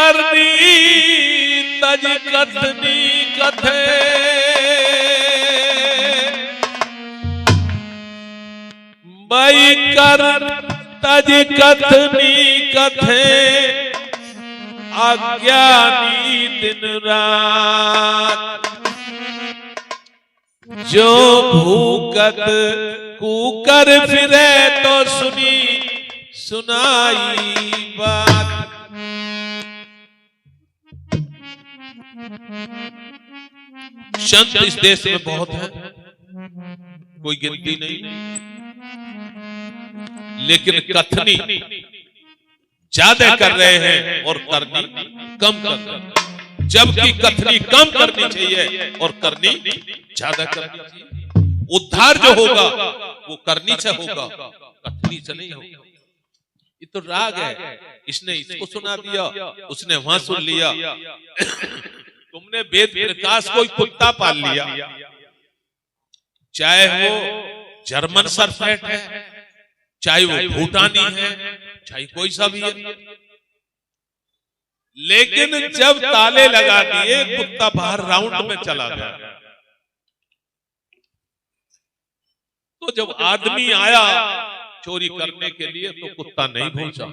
करनी तज कथनी कथे, मई कर तज कथनी कथे, अज्ञानी दिन रात। जो भूकत कूकर फिरे तो सुनी सुनाई बात। संत इस देश में बहुत है, कोई गिनती नहीं, लेकिन कथनी ज्यादा कर रहे हैं और करनी कम कर रहे हैं। जबकि कथनी कम करनी चाहिए और करनी ज्यादा करनी चाहिए। उद्धार जो होगा वो करनी से होगा, कथनी से नहीं होगा। ये तो राग है, इसने इसको सुना दिया, उसने वहां सुन लिया। तुमने वेद प्रकाश कोई कुत्ता पाल लिया, चाहे वो जर्मन सर्फेट है, चाहे वो भूटानी है, चाहे कोई सा भी है, लेकिन जब ताले लगा दिए कुत्ता बाहर राउंड में चला गया। तो जब आदमी आया चोरी करने के लिए तो कुत्ता नहीं भूसा,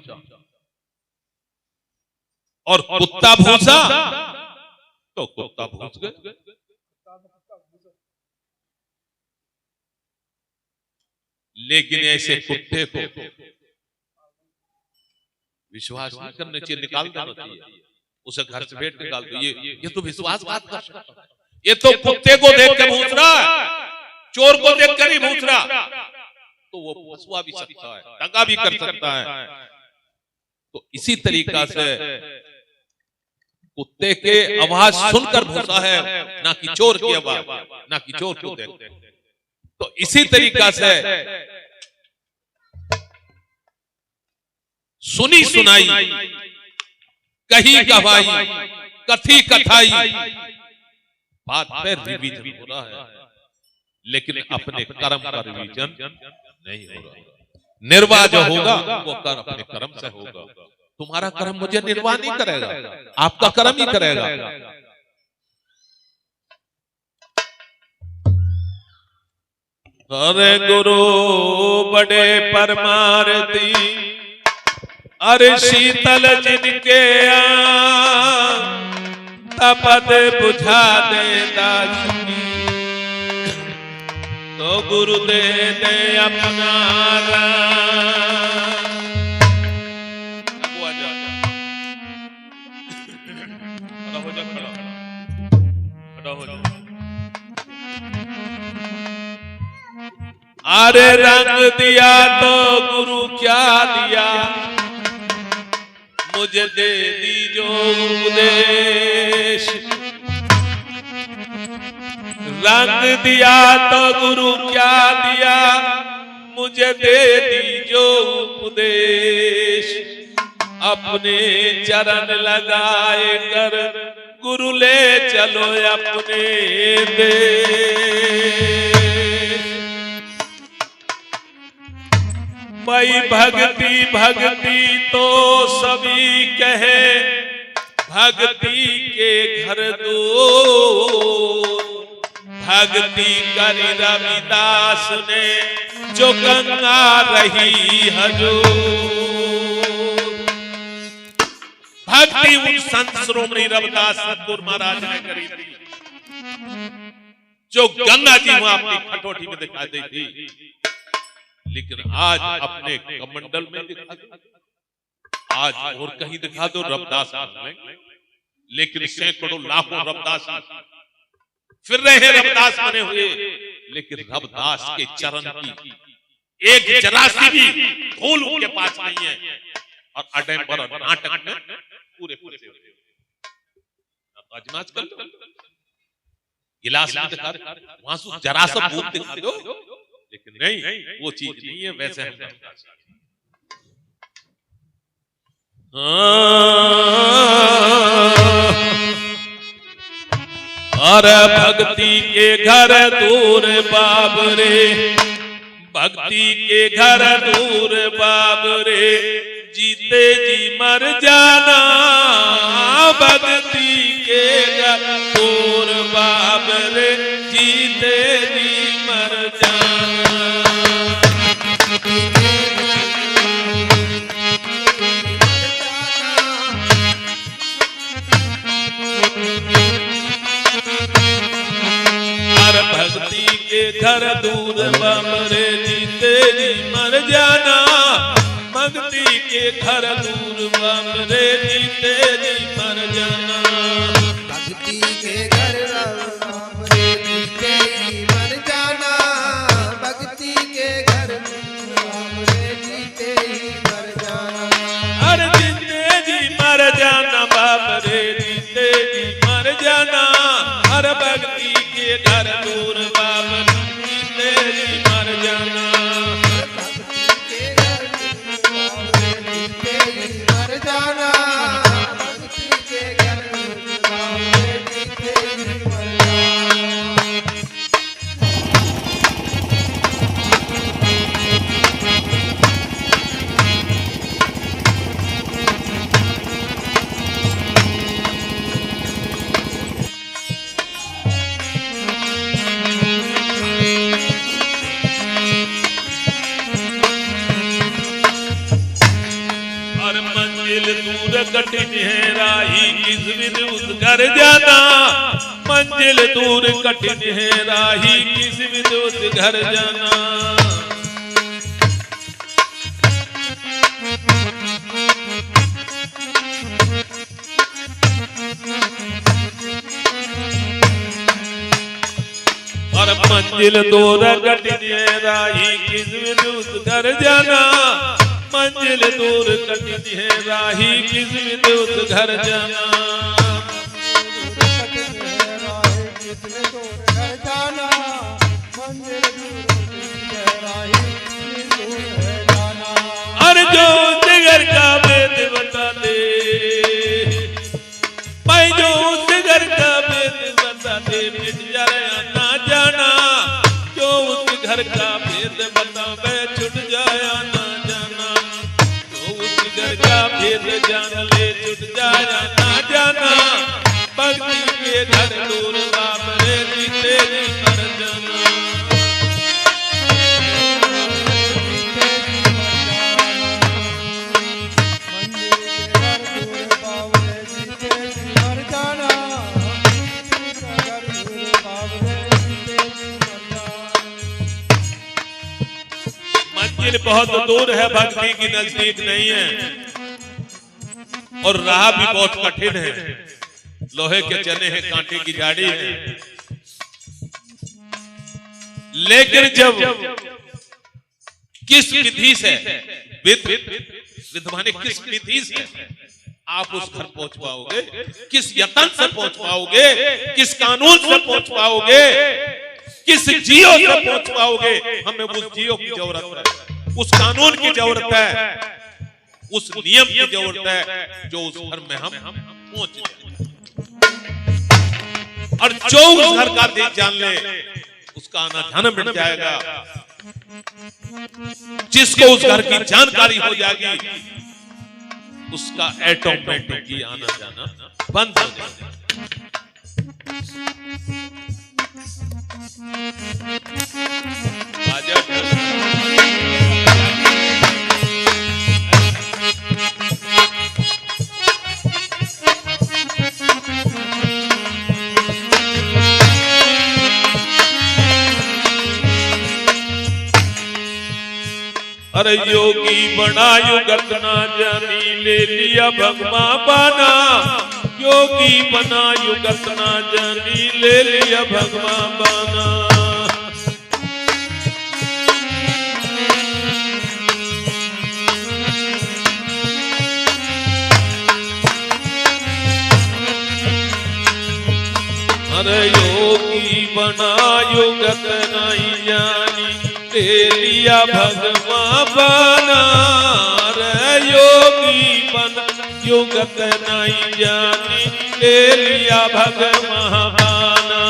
और कुत्ता भूसा तो कुत्ता भूस गए। लेकिन ऐसे कुत्ते को विश्वास नहीं करने चाहिए, निकाल देना चाहिए, उसे घर से भेंट निकाल दो। ये तो विश्वास बात कर सकता है। ये तो कुत्ते को देख के भूस रहा है, चोर को देख कर ही भूस रहा, तो वो फंसवा भी सकता है, दगा भी कर सकता है। तो इसी तरीका से कुत्ते के आवाज सुनकर भूसा है, ना कि चोर की आवाज, ना कि चोर को देख। तो इसी तरीका से सुनी सुनाई, कही कहाई, कथी कथाई, बात पे रिवीजन हो रहा है, लेकिन अपने कर्म का रिवीजन नहीं हो रहा। निर्वाह जो होगा वो कर्म अपने कर्म से होगा। तुम्हारा कर्म मुझे निर्वाह नहीं करेगा, आपका कर्म ही करेगा। अरे गुरु बड़े परमारती, अरे शीतल जिनके तपत बुझा दे दासनी, तो गुरु दे दे अपना अरे रंग दिया तो गुरु क्या दिया, मुझे दे दी जो उपदेश। रंग दिया तो गुरु क्या दिया, मुझे दे दी जो उपदेश। अपने चरण लगाए कर गुरु ले चलो अपने देश। मई भक्ति भक्ति तो सभी कहे, भक्ति के घर दूर। भक्ति करी रविदास ने जो गंगा रही हजूर। भक्ति उन संत श्रोमणी रविदास सतगुरु महाराज ने करी थी, जो गंगा जी वहां अपनी खटोटी में दिखाई दी थी। लेकिन आज अपने कमंडल में दिखा दो, आज और कहीं दिखा दो रविदास में, लेकिन सैकड़ों लाखों रविदास फिर रहे रविदास बने हुए, लेकिन रविदास के चरण की एक जरा सी भी धूल उनके पास नहीं है। और अडेम्बर नाटक में पूरे पूरे अजमाच कर लो, गिलास में दिखा दो, वहां से जरा सा बूंद दिखा दो, लेकिन नहीं, वो चीज नहीं है वैसे हम। अरे भक्ति के घर दूर बाबरे, भक्ति के घर दूर बाबरे, जीते जी मर जाना भक्ति के घर दूर बाबरे जीते जी मर जाना। हर भक्ति के घर दूर बाबरे जीते जी मर जाना। भक्ति के घर दूर बाबरे जीते जी मर जाना। भक्ति के घर बाबरे जीते जी मर जाना। भक्ति के घर बाबरे जीते ही मर जाना। अरे जीते जी मर जाना बाबरे जीते जी मर जाना। हर भक्ति के घर दूर बाबरे जीते जी मर जाना। भक्ति के घर बाबरे जीते ही मर जाना। भक्ति के घर बाबरे जीते ही मर जाना। और मंजिल दूर कठिन है राही किस विध उस घर जाना। मंजिल दूर कठिन है राही किस विध उस घर जाना। और मंजिल दूर कठिन है राही किस विध उस घर जाना। मंजिल दूर कठिन है राही किस विध उस घर जाना। अरे जो उस घर का भेद बता दे। भाई जो उस घर का भेद बता दे मिट जाए ना जाना। जो उस घर का भेद बतावे छुट जाए ना जाना। जो उस घर का भेद जान ले छुट जाए ना जाना। भक्ति के घर दूर बाबरे जीते जी मर जाना। मंजिल बहुत दूर है भक्ति की नजदीक नहीं है। और राह भी बहुत कठिन है। लोहे के चने हैं कांटे की झाड़ी है। लेकिन जब किस विधि से विध माने किस विधि से आप उस घर पहुंच पाओगे। किस यत्न से पहुंच पाओगे। किस कानून से पहुंच पाओगे। किस जियो से पहुंच पाओगे। हमें उस जियो की जरूरत है। उस कानून की जरूरत है। उस नियम की जरूरत है जो उस घर में हम पहुंच जाए। और जो उस घर का देख जान ले उसका आना जाना मिट जाएगा। जिसको उस घर की जानकारी हो जाएगी उसका ऑटोमेटिक ही आना जाना बंद हो जाएगा। अरे योगी बना युगत ना जानी ले लिया भगवा बाना। योगी बना युगत ना जानी ले लिया भगवा बाना। अरे योगी बना युगत नहीं जानी ले लिया भगवा बना। रे योगी बना युगत नहीं जानी ले लिया भगवा बना।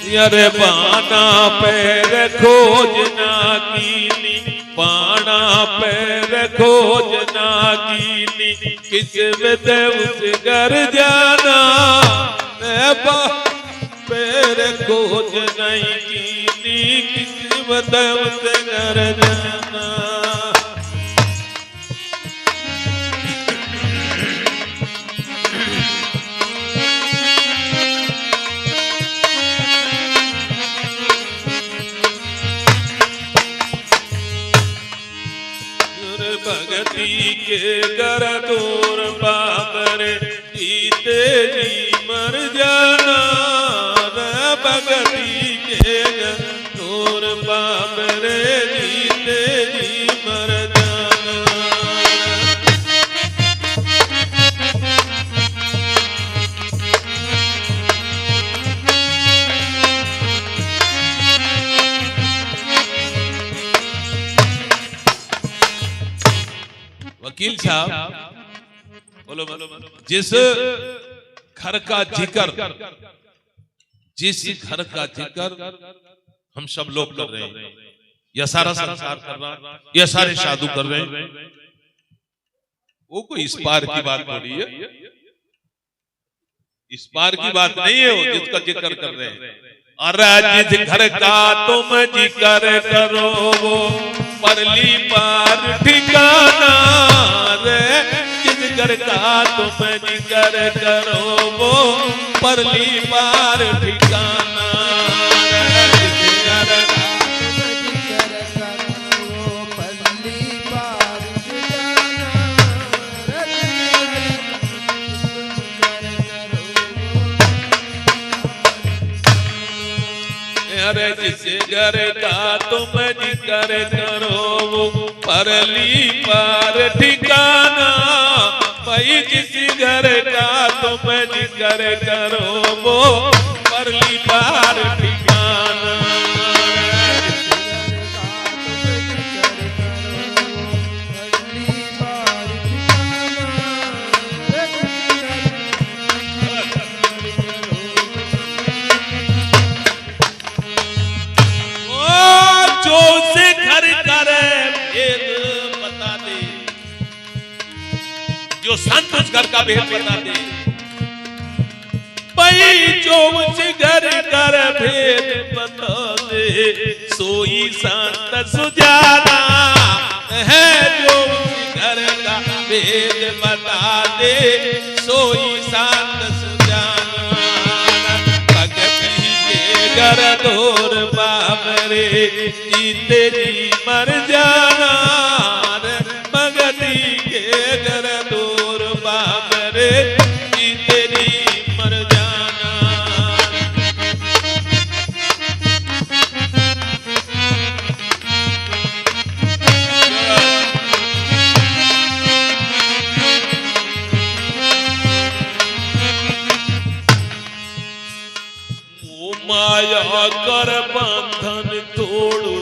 अरे बाना पैर खोजना कीनी, बाना पैर खोजना कीनी, किस्मत उस घर जाना। पैर खोज नहीं कीनी, किस्मत उस घर जाना। भगती के कर दूर बाबरे जीते जी मर जाना। भगती के कर दूर बाबरे जीते जी मर जाना। वकील साहब बोलो, जिस घर का जिक्र, जिस घर का जिक्र हम सब लोग कर रहे हैं, या सारा संसार कर रहा है, या सारे साधु कर रहे हैं, वो कोई इस पार की बात थोड़ी है, इस पार की बात नहीं है वो जिसका जिक्र कर रहे हैं। अरे जिस घर का तुम जिक्र करो वो परली पार ठिकाना। रे जिस घर का तुम जिक्र करो वो परली पार ठिकाना। जिस घर का अरे जिस घर का तुम जिक्र करो वो परली पार ठिकाना। भाई जिस घर का तुम जिक्र करो वो परली पार ठिकाना। जो संत उस घर का भेद बता दे, भाई जो उस घर का भेद बता दे, सोई संत सुजाना है। जो उस घर का भेद बता दे, सोई संत सुजाना। भगती के घर दूर बाबरे जीते जी मर जाना। भगती के घर दूर बाबरे जीते जी मर जाना। वो माया कर बंधन तोड़ो,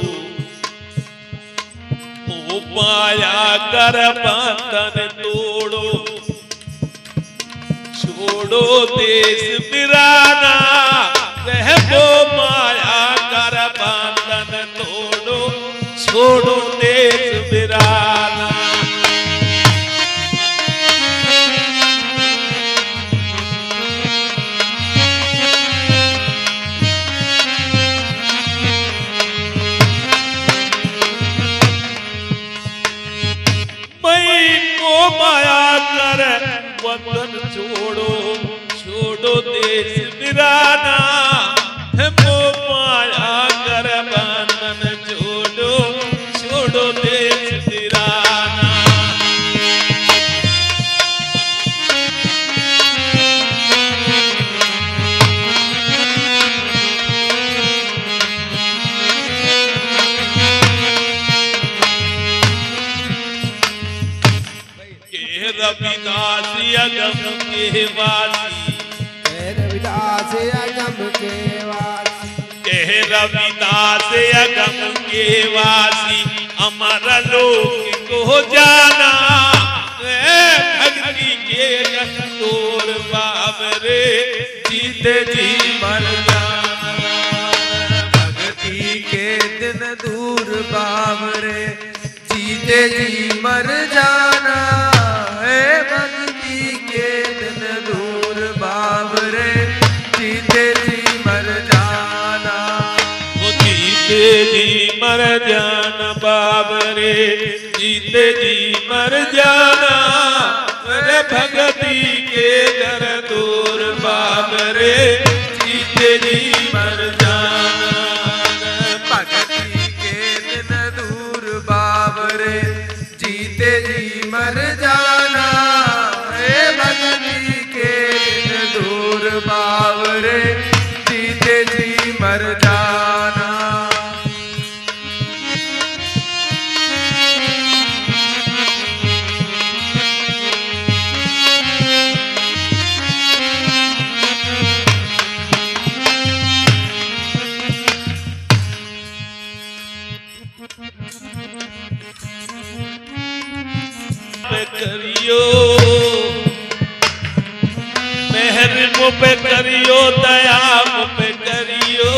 माया कर बंधन तोड़ो, छोड़ो देश बिराना। वह वो माया कर बंधन तोड़ो, छोड़ो देश बिराना। माया कर बंधन छोड़ो, छोड़ो देश बिराना। वो माया कर बंधन छोड़ो, छोड़ो देश बिराना। रविदास अगम के वासी, रविदास अगम के वासी, कह रविदास अगम के वासी। अमर लोक को जाना, भक्ति के दूर बाबरे जीते जी मर जाना। बावरे जीते जी मर जाना है भक्ति के दिन दूर बावरे जीते जी मर जाना वो जीते जी मर जाना बाबरे जीते जी मर जाना अरे भक्ति के दर दूर बाबरे जीते जी मर जाना भक्ति के दिन दूर बावरे जीते जी मर जाना है भक्ति के दिन दूर बावरे जीते जी मर जाना करियो मेहर मुझ पे करियो दया मुझ पे करियो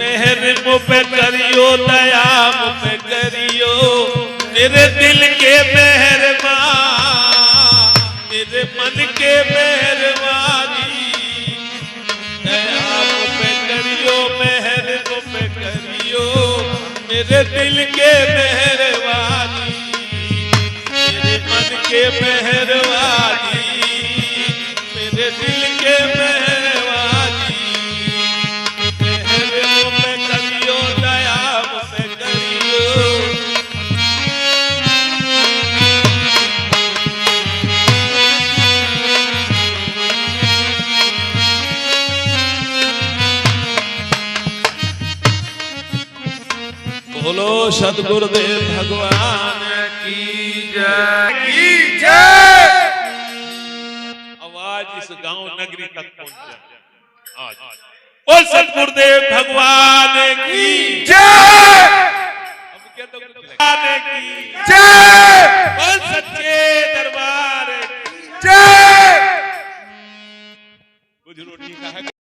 मेहर मुझ पे करियो दया मुझ पे करियो मेरे दिल के मेहरबान मेरे मन के मेहरबानी दया मुझ पे करियो मेहर मुझ पे करियो मेरे दिल के मेहरबानी मन के मेहरबानी मेरे दिल के मेहरबानी मेहर पे करियो दया पे करियो बोलो सतगुरुदेव भगवान की जय आवाज इस गांव नगरी तक पहुंच जाए आज बोल सतगुरुदेव भगवान की जय अब क्या तो भगवान की जय